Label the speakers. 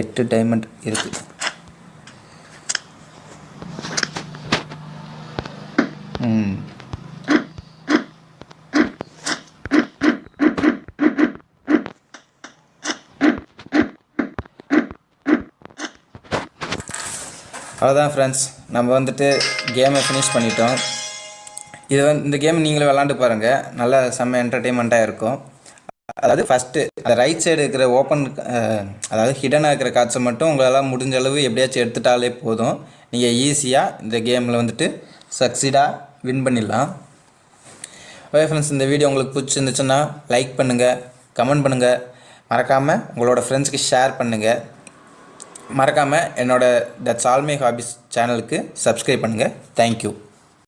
Speaker 1: 8 diamond இருக்குது. அவ்வளோதான் friends, நம்ம வந்துட்டு கேமை ஃபினிஷ் பண்ணிட்டோம். இந்த கேம் நீங்களும் விளாண்டு பாருங்கள், நல்ல செம்ம என்டர்டெயின்மெண்ட்டாக இருக்கும். அதாவது ஃபஸ்ட்டு அந்த ரைட் சைடு இருக்கிற அதாவது ஹிடனாக இருக்கிற காட்சை மட்டும் உங்களால் முடிஞ்ச அளவு எப்படியாச்சும் எடுத்துட்டாலே போதும். நீங்கள் ஈஸியாக இந்த கேமில் வந்துட்டு சக்சீடாக வின் பண்ணிடலாம். ஓகே ஃப்ரெண்ட்ஸ், இந்த வீடியோ உங்களுக்கு பிடிச்சிருந்துச்சுன்னா லைக் பண்ணுங்கள், கமெண்ட் பண்ணுங்கள், மறக்காமல் உங்களோட ஃப்ரெண்ட்ஸுக்கு ஷேர் பண்ணுங்கள். மறக்காமல் என்னோட தட்ஸ் ஆல் மை ஹாபிஸ் சேனலுக்கு சப்ஸ்கிரைப் பண்ணுங்கள். தேங்க்யூ.